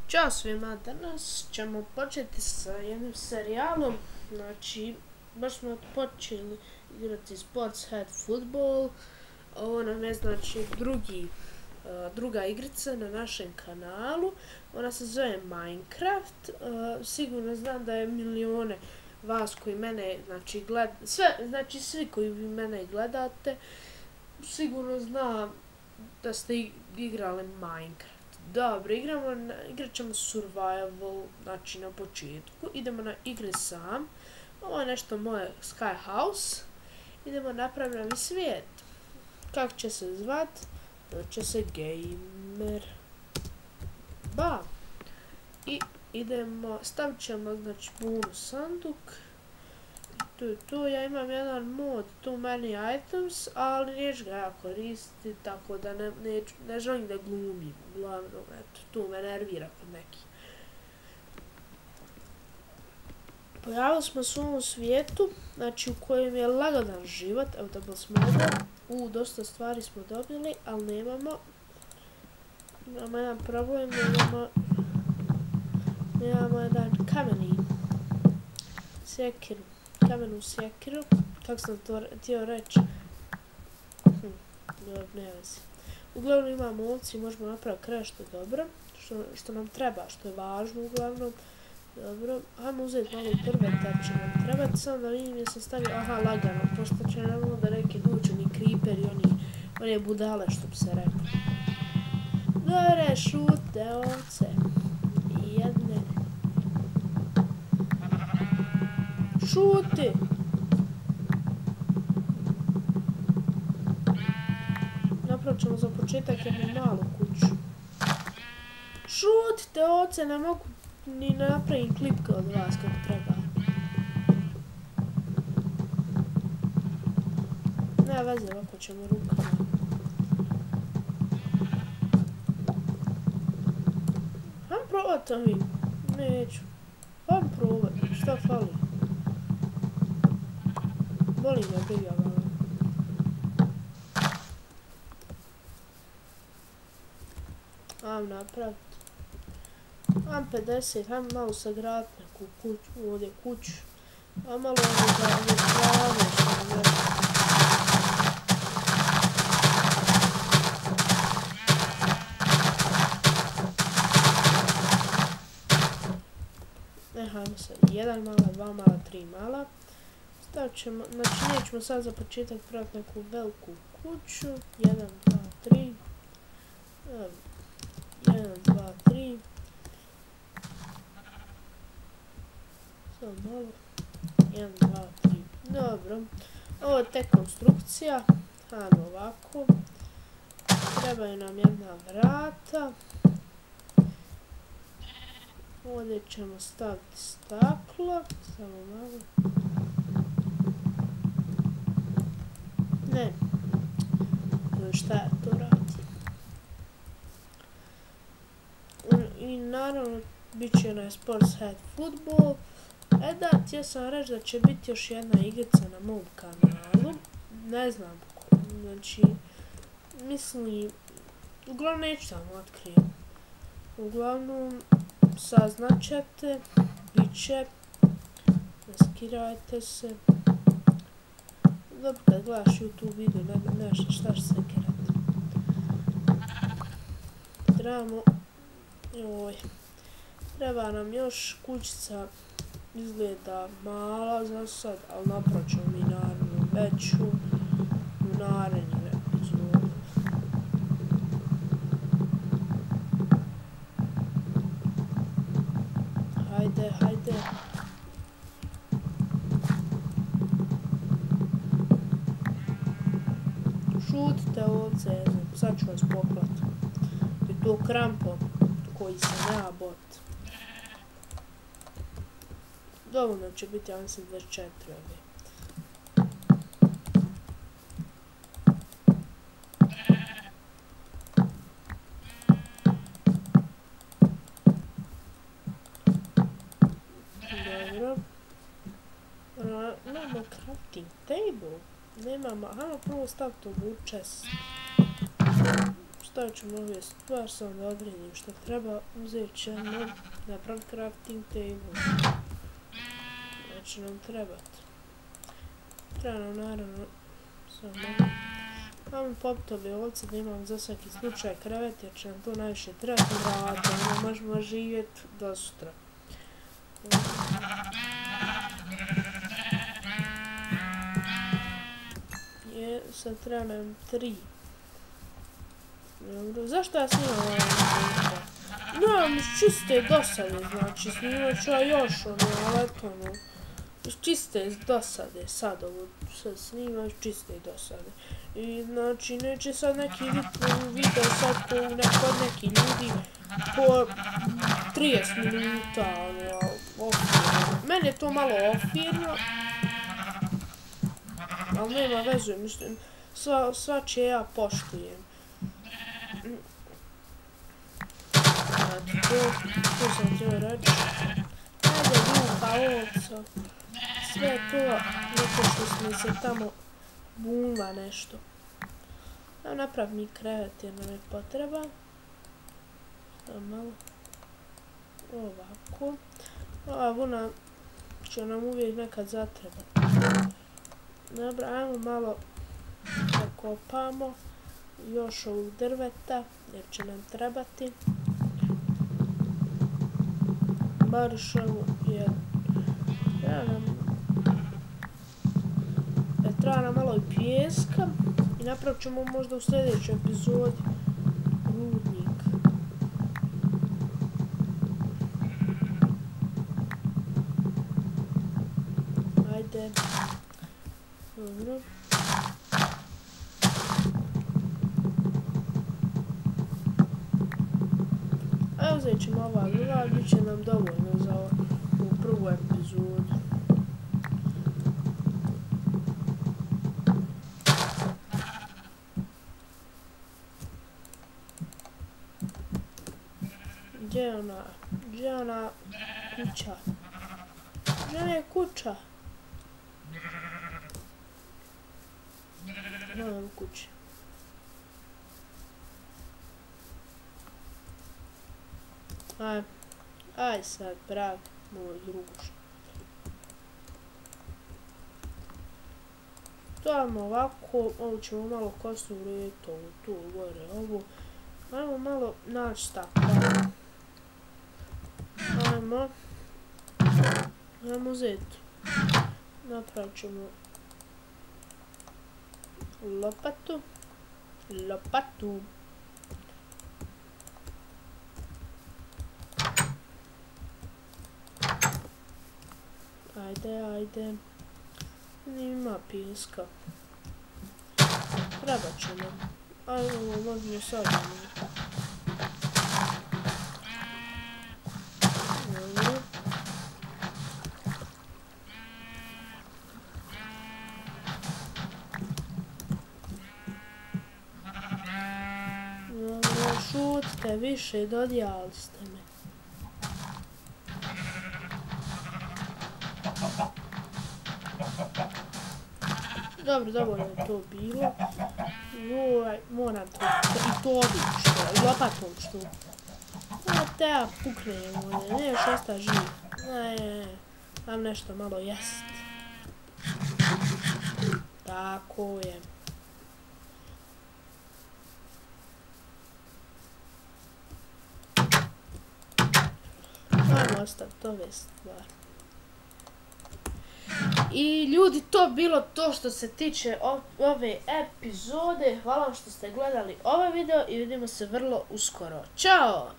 Ćao svima, danas ćemo početi sa jednim serijalom, znači baš smo počeli igrati Sports Head Football. Ovo nam je znači druga igrica na našem kanalu, ona se zove Minecraft. Sigurno znam da je milione vas koji mene svi koji vi mene gledate sigurno zna da ste igrali Minecraft. Dobro, igrat ćemo survival, znači na početku. Idemo na igre sam. Ovo je nešto moje Sky House. Idemo napraviti svijet. Kako će se zvat? Će se Gamer. I idemo, stavit ćemo znači bonus sanduk. Tu ja imam jedan mod, tu many items, ali neću ga ja koristiti, tako da ne želim da glumim. Uglavnom, eto, tu me nervira kod neki. Pojavili smo se u ovom svijetu, znači u kojem je lagadan život. Evo da smo ovdje, dosta stvari smo dobili, ali nemamo jedan problem, nemamo jedan kamenu sjekiru, kako sam to htio reći, ne vezi. Uglavnom imamo ovci i možemo napraviti kraj što je dobro, što nam treba, što je važno uglavnom. Dobro, ajmo uzeti malo drveta će nam trebati, samo da vidim gdje sam stavio, lagano, pošto će nam onda neki dući, ni creeper i one budale što bi se rekao. Dore, šute ovce, jedne. Šuti! Napravit ćemo za početak jednu malu kuću. Šutite ovce, ne mogu ni napravim klipka od vas kako treba. Nema veze, ovako ćemo rukama. Hajmo probat ovim. Neću. Hajmo probat, šta fali? Boli me briga malo. Hajmo napraviti. Hajmo 50, hajmo malo sagraditi neku kuću, ovdje kuću. Hajmo malo ovdje strane što nam je. Hajmo sad 1 mala, 2 mala, 3 mala. Stavit ćemo, znači nećemo sad za početak praviti neku veliku kuću. 1, 2, 3. 1, 2, 3. Samo malo. 1, 2, 3. Dobro. Ovo je tek konstrukcija. Hajmo ovako. Trebaju nam jedna vrata. Ovdje ćemo staviti staklo. Samo malo. Ne. Šta ja to radim? I naravno bit će onaj Sports Head Football. Htio sam reći da će biti još jedna igrica na mom kanalu. Ne znam ko. Znači, mislim, uglavnom neću sam otkrijem. Uglavnom, saznaćete, bit će, skirajte se. Dobro, kad gledaš YouTube video, nemaš šta će se kirati. Treba nam još kućica, izgleda mala za sad, ali napravit ćemo mi naravno veću u narednim epizodama. Hajde. Šutite ovce, sad ću vas poklat. I to krampom koji sam ja bot. Dovoljno će biti, ja mislim 24 ovdje. Dobro. Imamo crafting table. Nemamo, hajmo prvo staviti ovu chest. stavit ćemo ove stvari, samo da odredim što treba. Uzet ćemo napraviti crafting table. Znači nam trebati. Treba nam naravno samo imamo popiti ove ovce da imamo za svaki slučaj krevet jer će nam to najviše trebati vrata. Možemo živjeti do sutra. Sad treba nam 3. Dobro, zašto ja snimam ovaj video? Nemam iz čiste dosade, znači snimat ću ja još ali eto iz čiste dosade sad ovo sad snimam iz čiste dosade. I znači neće sad neki video sad kod neki ljudi po 30 minuta ofirno. Meni je to malo ofirno. Ali nema veze, mislim, svačije ja poštujem. Znači, to sam htio reći. Ajde, ljuka, ovca. Sve to, neko što smo se tamo bunva nešto. Evo napravi mi krevet jer nam je potreba. Samo malo. Ovako. Ova vuna će nam uvijek nekad zatrebati. Dobro, ajmo malo da kopamo još ovog drveta jer će nam trebati. Bar još ovu jednu. Treba nam malo i pijeska i napravit ćemo možda u sljedećoj epizodi rudnik. Ajde. Dobro. A uzet ćemo ova druga, bit će nam dovoljno za ovu prvu epizodu. Gdje je ona kuća? Gdje je kuća? Nemam kuće. Aj sad, pravi moj druž. Tamo ovako, ovo ćemo malo kasno urediti, ovo tu gore, ovo. Ajmo malo naći stakla. Ajmo uzeti. Napravit ćemo lopatu. Ajde. Nima pijeska. Trebat će nam. Ajde, ovo možemo sad imati. Šutite više, dodijali ste me. Dobro, dovoljno je to bilo. Moram to i to obići, i lopatom što. Te ja puknem ovdje, ne još osta živ. Dam nešto malo jest. Tako je. Ajmo ostaviti ove stvari. I ljudi, to bilo to što se tiče ove epizode. Hvala vam što ste gledali ovaj video i vidimo se vrlo uskoro. Ćao!